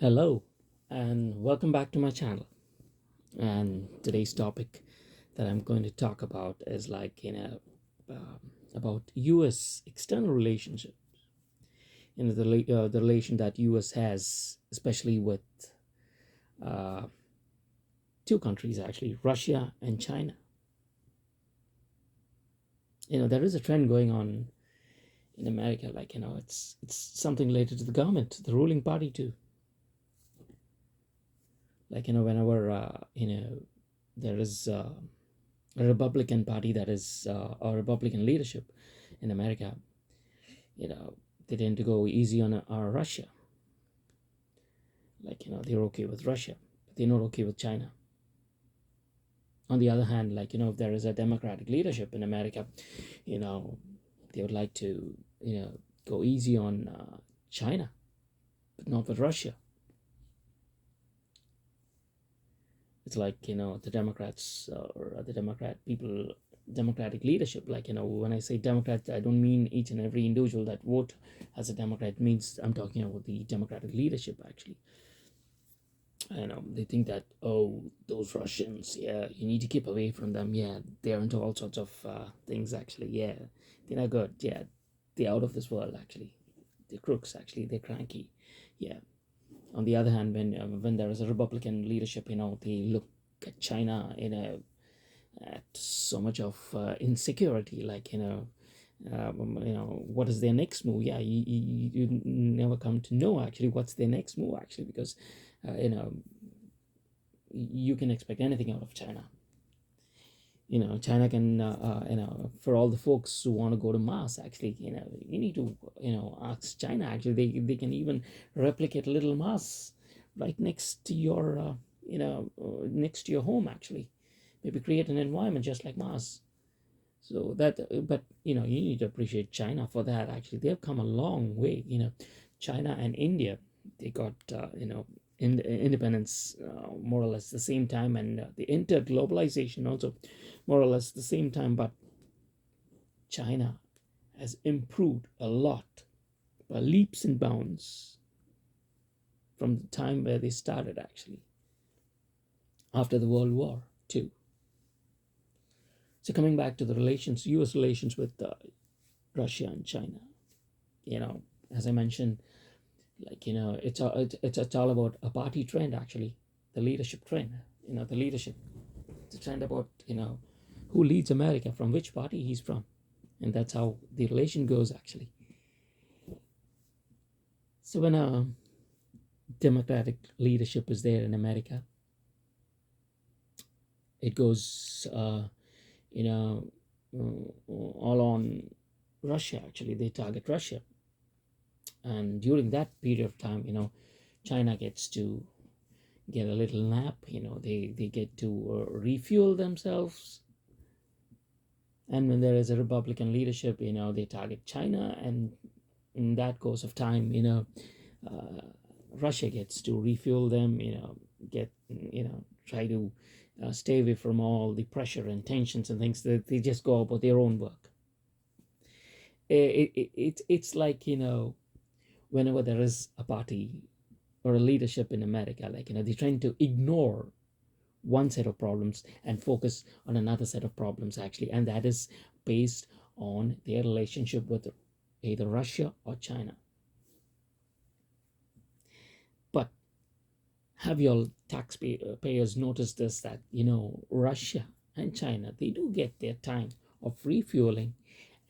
Hello, and welcome back to my channel. And today's topic that I'm going to talk about is about U.S. external relationship. The relation that U.S. has, especially with uh, two countries actually, Russia and China. There is a trend going on in America. It's something related to the government, the ruling party too. Whenever there is a Republican Party that is a Republican leadership in America, you know, they tend to go easy on Russia. They're okay with Russia, but they're not okay with China. On the other hand, if there is a Democratic leadership in America, you know, they would like to, go easy on China, but not with Russia. It's the Democrats or the Democratic leadership. When I say Democrats, I don't mean each and every individual that vote as a Democrat. It means I'm talking about the Democratic leadership actually. They think that, oh, those Russians, yeah, you need to keep away from them. Yeah, they're into all sorts of things actually. Yeah, they're not good. Yeah, they're out of this world actually. They're crooks actually. They're cranky. Yeah. On the other hand, when there is a Republican leadership, they look at China at so much of insecurity. What is their next move? Yeah, you never come to know actually what's their next move actually, because uh, you know you can expect anything out of China. China can for all the folks who want to go to Mars actually, you need to ask China actually. They can even replicate a little Mars right next to your next to your home actually. Maybe create an environment just like Mars. So that but you need to appreciate China for that actually. They've come a long way. China and India, they got independence more or less the same time, and the interglobalization also more or less the same time. But China has improved a lot by leaps and bounds from the time where they started actually, after the World War too. So coming back to the relations, U.S. relations with Russia and China, you know, as I mentioned, it's all about a party trend actually, the leadership trend. The leadership, the trend about who leads America, from which party he's from, and that's how the relation goes actually. So when a Democratic leadership is there in America, it goes all on Russia actually. They target Russia, and during that period of time, China gets to get a little nap. They get to refuel themselves. And when there is a Republican leadership, they target China, and in that course of time, uh, Russia gets to refuel them. Get try to stay away from all the pressure and tensions and things. That they just go about their own work. It's like whenever there is a party or a leadership in America, they're trying to ignore one set of problems and focus on another set of problems actually, and that is based on their relationship with either Russia or China. But have your taxpayers noticed this, that Russia and China, they do get their time of refueling,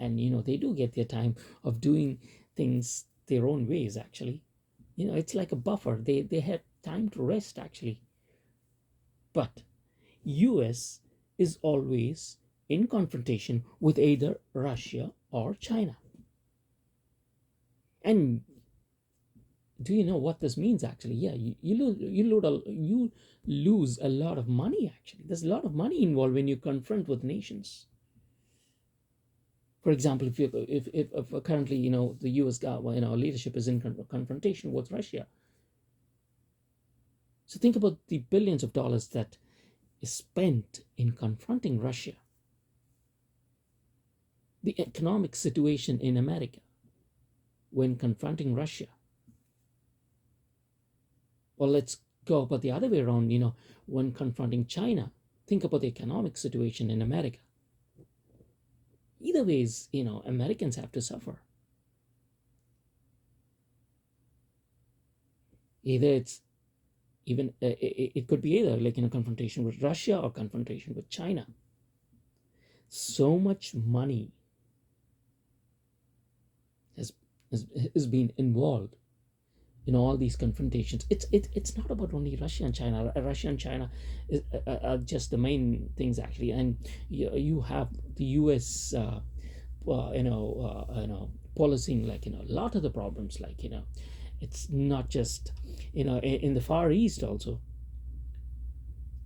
and they do get their time of doing things their own ways actually. It's like a buffer. They have time to rest actually. But US is always in confrontation with either Russia or China. And do you know what this means actually? Yeah, you lose a lot of money actually. There's a lot of money involved when you confront with nations. For example, if currently the US leadership is in confrontation with Russia, so think about the billions of dollars that is spent in confronting Russia, the economic situation in America when confronting Russia. Or let's go about the other way around, when confronting China, think about the economic situation in America. Either ways, Americans have to suffer. Either it's even it could be either like confrontation with Russia or confrontation with China. So much money has has been involved in all these confrontations. It's not about only Russia and China. Russia and China are just the main things actually, and you have the U.S. Policing, like a lot of the problems, like it's not just in the Far East also.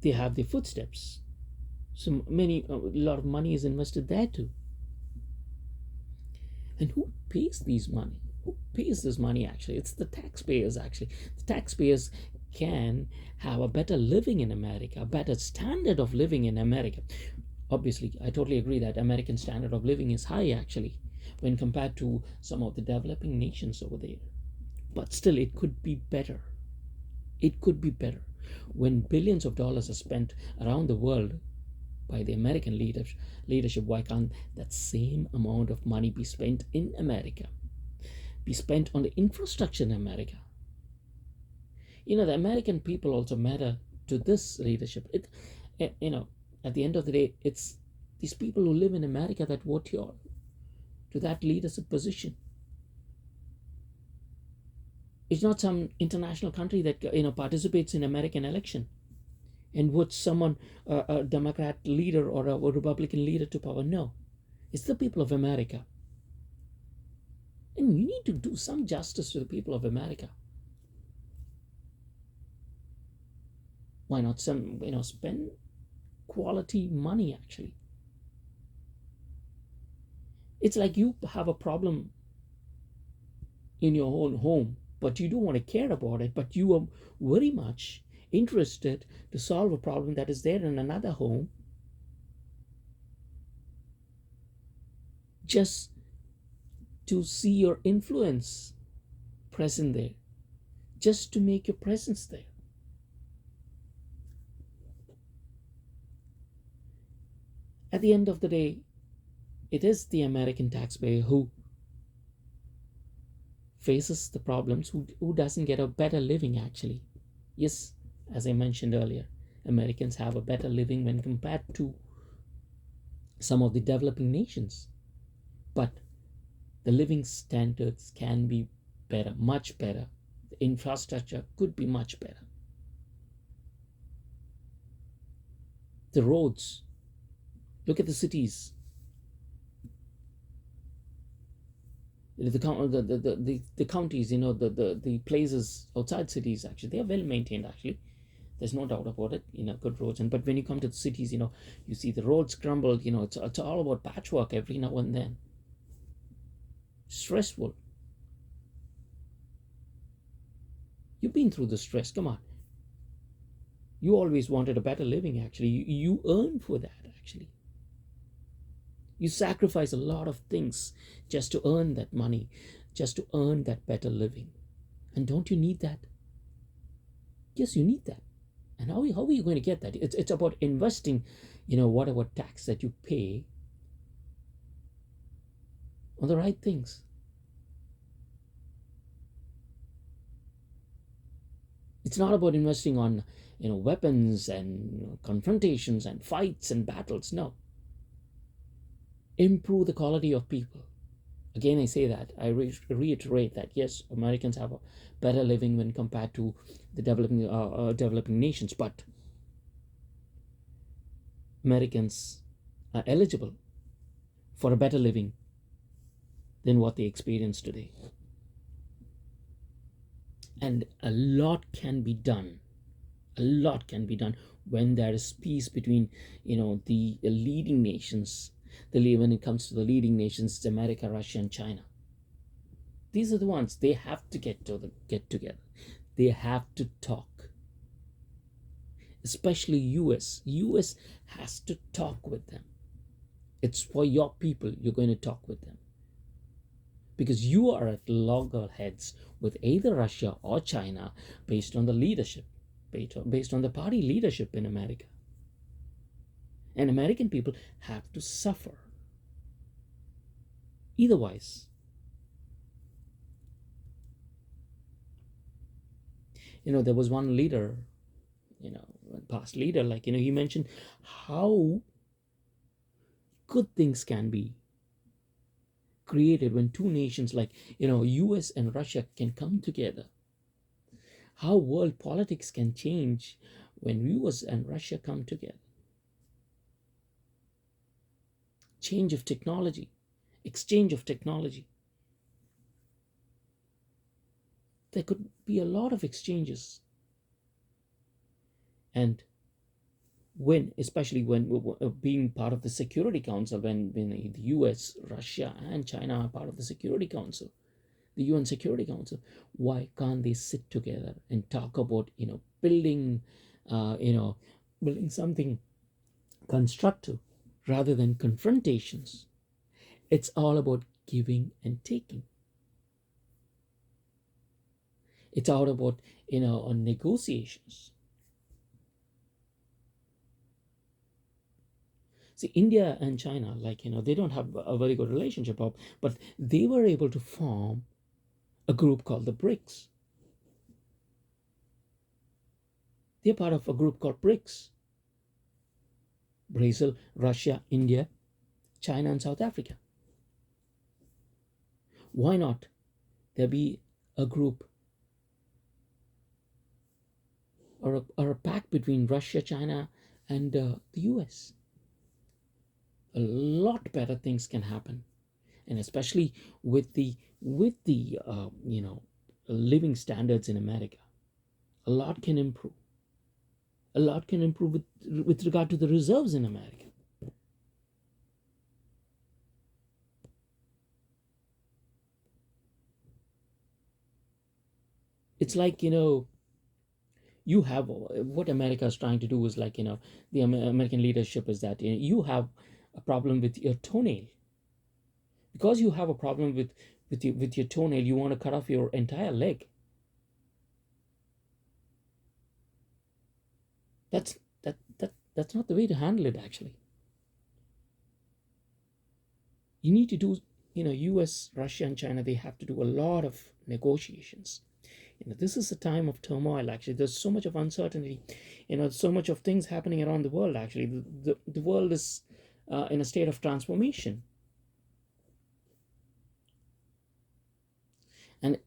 They have the footsteps. So a lot of money is invested there too. And who pays these money? Who pays this money actually? It's the taxpayers actually. The taxpayers can have a better living in America, a better standard of living in America. Obviously, I totally agree that American standard of living is high actually when compared to some of the developing nations over there. But still, it could be better. It could be better. When billions of dollars are spent around the world by the American leadership, why can't that same amount of money be spent in America? Be spent on the infrastructure in America? The American people also matter to this leadership. At the end of the day, it's these people who live in America that vote you to that leadership position. It's not some international country that participates in American election and votes someone, a Democrat leader or a Republican leader to power. No, it's the people of America. And you need to do some justice to the people of America. Why not spend quality money actually? It's like you have a problem in your own home, but you don't want to care about it, but you are very much interested to solve a problem that is there in another home, just to see your influence present there, just to make your presence there. At the end of the day, it is the American taxpayer who faces the problems, who doesn't get a better living actually. Yes, as I mentioned earlier, Americans have a better living when compared to some of the developing nations. But the living standards can be better, much better. The infrastructure could be much better. The roads, look at the cities. The counties, the places outside cities, actually, they are well maintained, actually. There's no doubt about it, good roads. But when you come to the cities, you see the roads crumbled, it's all about patchwork every now and then. Stressful. You've been through the stress, come on. You always wanted a better living, actually. You earn for that, actually. You sacrifice a lot of things just to earn that money, just to earn that better living. And don't you need that? Yes, you need that. And how are you going to get that? It's about investing, whatever tax that you pay on the right things. It's not about investing on, weapons and confrontations and fights and battles. No. Improve the quality of people. Again, I say that, I reiterate that, yes, Americans have a better living when compared to the developing nations, but Americans are eligible for a better living than what they experience today. And a lot can be done. A lot can be done when there is peace between, the leading nations. When it comes to the leading nations, it's America, Russia, and China. These are the ones. They have to get together. They have to talk. Especially US. US has to talk with them. It's for your people. You're going to talk with them. because you are at loggerheads with either Russia or China based on the leadership, based on the party leadership in America. And American people have to suffer. Otherwise, there was one leader, one past leader, he mentioned how good things can be created when two nations like, US and Russia can come together. How world politics can change when US and Russia come together. Change of technology, exchange of technology. There could be a lot of exchanges. And especially when being part of the Security Council, when the US, Russia, and China are part of the Security Council, the UN Security Council, why can't they sit together and talk about, building, building something constructive rather than confrontations? It's all about giving and taking. It's all about, on negotiations. See, India and China, they don't have a very good relationship, but they were able to form a group called the BRICS. They're part of a group called BRICS. Brazil, Russia, India, China, and South Africa. Why not there be a group or a pact between Russia, China, and the US? A lot better things can happen, and especially with the living standards in America, a lot can improve. A lot can improve with regard to the reserves in America. It's like, you have what America is trying to do is the American leadership is that you have a problem with your toenail. Because you have a problem with your toenail, you want to cut off your entire leg. That's not the way to handle it, actually. You need to do, US, Russia, and China, they have to do a lot of negotiations. This is a time of turmoil, actually. There's so much of uncertainty, so much of things happening around the world, actually. The world is in a state of transformation. And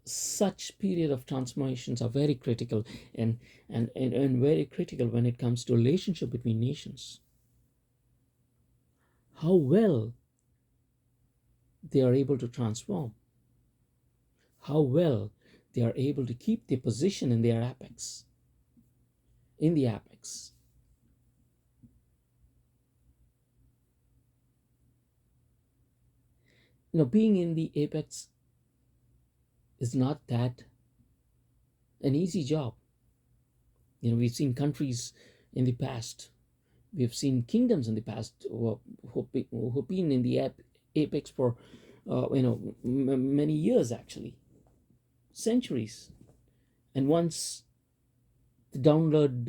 such period of transformations are very critical and very critical when it comes to relationship between nations. How well they are able to transform. How well they are able to keep their position in their apex. In the apex. Being in the apex is not that an easy job. We've seen countries in the past, we've seen kingdoms in the past who've been in the apex for many years, actually, centuries. And once the downward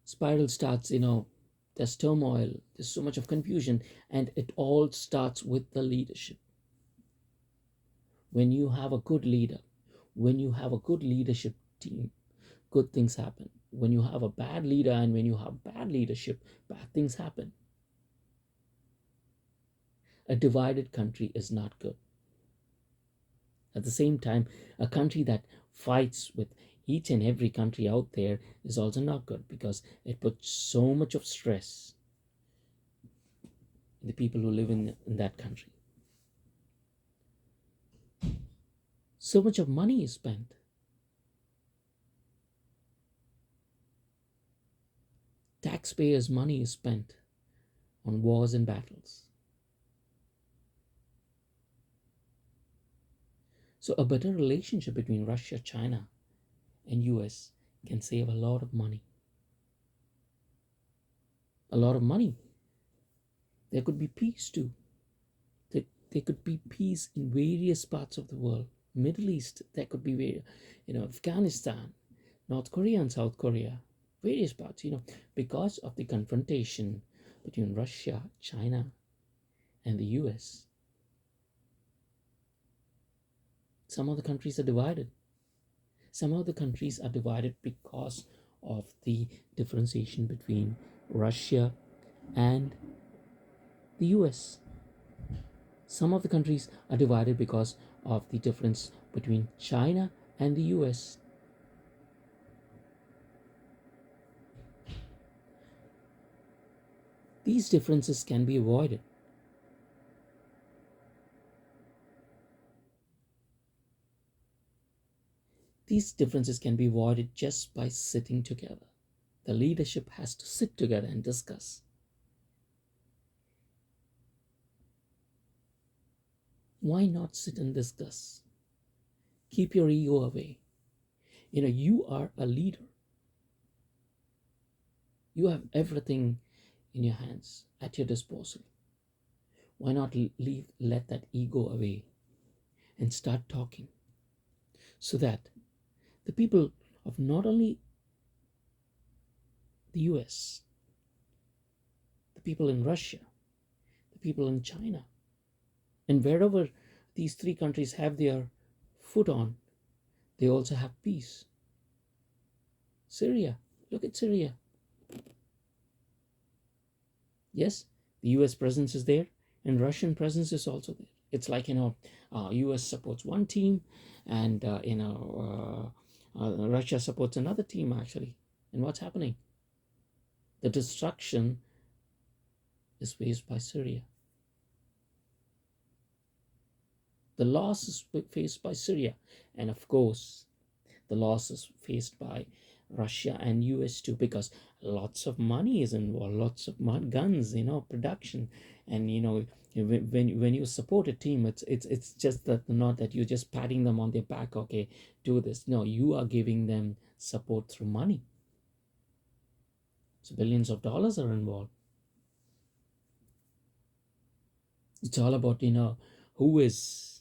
spiral starts, there's turmoil, there's so much of confusion, and it all starts with the leadership. When you have a good leader, when you have a good leadership team, good things happen. When you have a bad leader and when you have bad leadership, bad things happen. A divided country is not good. At the same time, a country that fights with each and every country out there is also not good, because it puts so much of stress in the people who live in that country. So much of money is spent. Taxpayers' money is spent on wars and battles. So a better relationship between Russia, China, and US can save a lot of money. A lot of money. There could be peace too. There there could be peace in various parts of the world. Middle East, there could be, Afghanistan, North Korea and South Korea, various parts, because of the confrontation between Russia, China, and the US. Some of the countries are divided. Some of the countries are divided because of the differentiation between Russia and the US. Some of the countries are divided because of the difference between China and the US. These differences can be avoided. These differences can be avoided just by sitting together. The leadership has to sit together and discuss. Why not sit and discuss? Keep your ego away. You are a leader. You have everything in your hands, at your disposal. Why not let that ego away and start talking, so that the people of not only the US, the people in Russia, the people in China, and wherever these three countries have their foot on, they also have peace. Syria, look at Syria. Yes, the US presence is there, and Russian presence is also there. It's like, US supports one team, and Russia supports another team, actually. And what's happening? The destruction is faced by Syria. The loss is faced by Syria, and of course, the loss is faced by Russia and US too, because lots of money is involved, lots of guns, production, and when you support a team, it's just that, not that you're just patting them on their back, okay, do this. No, you are giving them support through money. So billions of dollars are involved. It's all about who is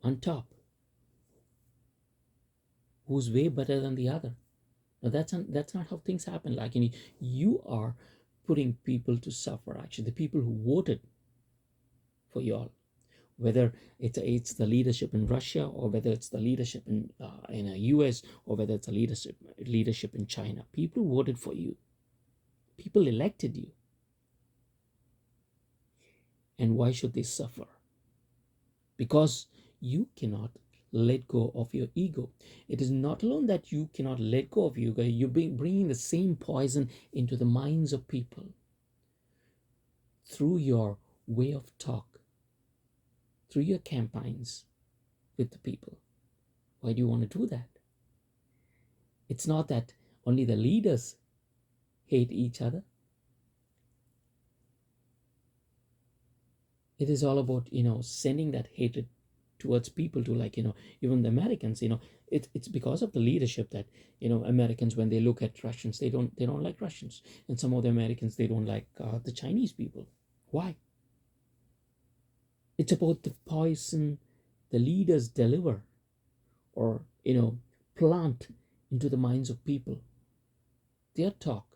on top, who's way better than the other. Now that's not how things happen. Like, you are putting people to suffer. Actually, the people who voted for you all, whether it's the leadership in Russia, or whether it's the leadership in the US, or whether it's the leadership in China, people voted for you. People elected you. And why should they suffer? Because you cannot let go of your ego. It is not alone that you cannot let go of your ego, you're bringing the same poison into the minds of people through your way of talk, through your campaigns with the people. Why do you want to do that? It's not that only the leaders hate each other. It is all about, sending that hatred towards people, to, like, even the Americans, it's because of the leadership that, Americans, when they look at Russians, they don't like Russians. And some of the Americans, they don't like the Chinese people. Why? It's about the poison the leaders deliver, or, plant into the minds of people. Their talk,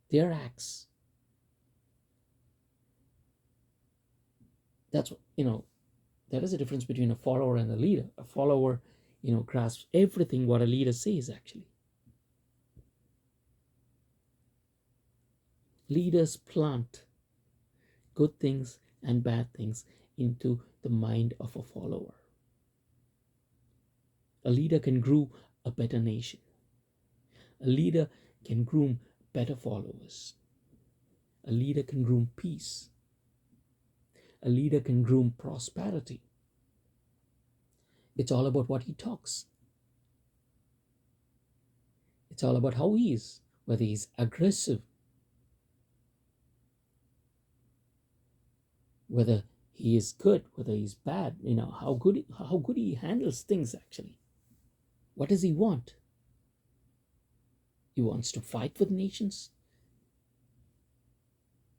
their acts. That's what, there is a difference between a follower and a leader. A follower, grasps everything what a leader says, actually. Leaders plant good things and bad things into the mind of a follower. A leader can groom a better nation. A leader can groom better followers. A leader can groom peace. A leader can groom prosperity. It's all about what he talks. It's all about how he is, whether he's aggressive, whether he is good, whether he's bad, how good he handles things, actually. What does he want? He wants to fight with nations?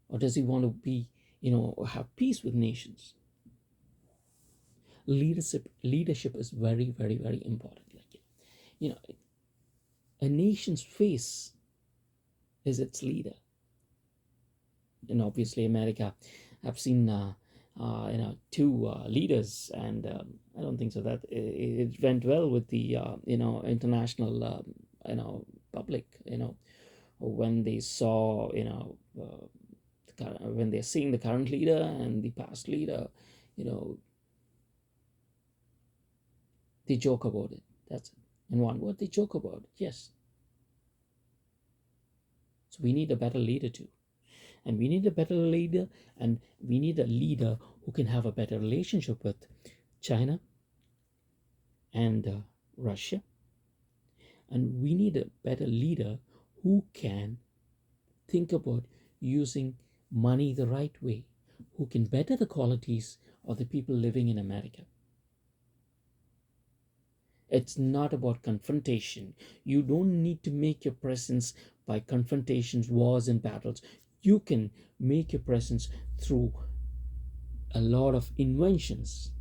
Or does he want to be, have peace with nations. Leadership is very, very, very important. Like, a nation's face is its leader. And obviously America, I've seen two leaders, and I don't think so that it went well with the international public, when they saw when they're seeing the current leader and the past leader, you know they joke about it. That's it. In one word, they joke about it. Yes. So we need a better leader too. And we need a better leader, and we need a leader who can have a better relationship with China and Russia. And we need a better leader who can think about using money the right way, who can better the qualities of the people living in America. It's not about confrontation. You don't need to make your presence by confrontations, wars, and battles. You can make your presence through a lot of inventions.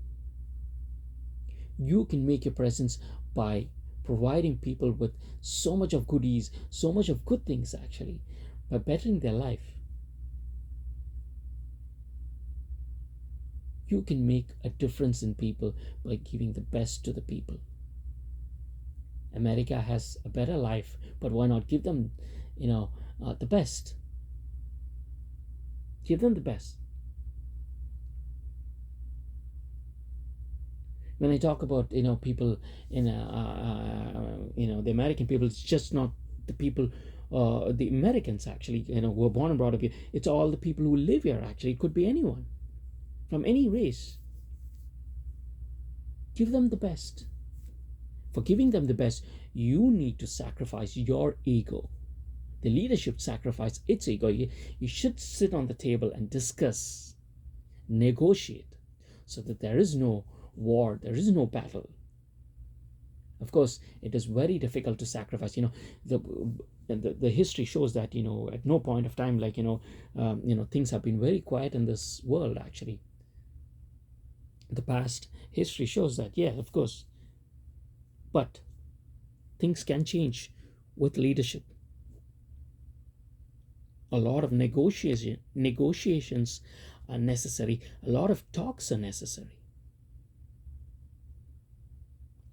You can make your presence by providing people with so much of goodies, so much of good things, actually, by bettering their life. You can make a difference in people by giving the best to the people. America has a better life, but why not give them, the best? Give them the best. When I talk about people in the American people, it's just not the people, the Americans actually, who are born and brought up here. It's all the people who live here. Actually, it could be anyone from any race. Give them the best. For giving them the best, you need to sacrifice your ego. The leadership sacrifice its ego. You should sit on the table and discuss, negotiate, so that there is no war, there is no battle. Of course, it is very difficult to sacrifice. The history shows that at no point of time, things have been very quiet in this world. Actually, the past history shows that, yeah, of course. But things can change with leadership. A lot of negotiations are necessary. A lot of talks are necessary.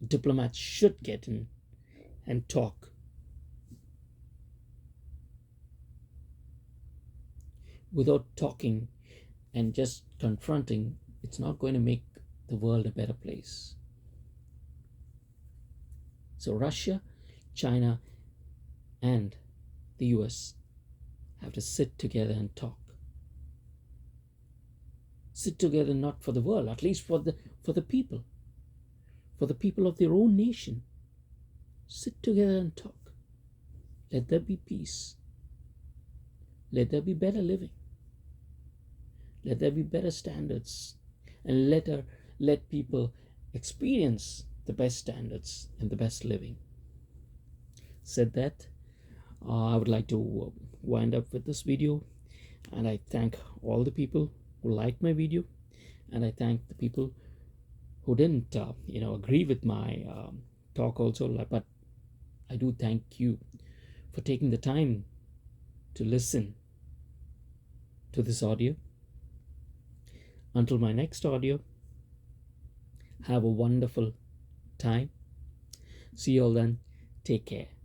Diplomats should get in and talk. Without talking and just confronting, it's not going to make the world a better place. So Russia, China, and the US have to sit together and talk. Sit together not for the world, at least for the people. For the people of their own nation. Sit together and talk. Let there be peace. Let there be better living. Let there be better standards. And let people experience the best standards and the best living. Said that, I would like to wind up with this video, and I thank all the people who liked my video, and I thank the people who didn't agree with my talk also, but I do thank you for taking the time to listen to this audio. Until my next audio, have a wonderful time. See you all then. Take care.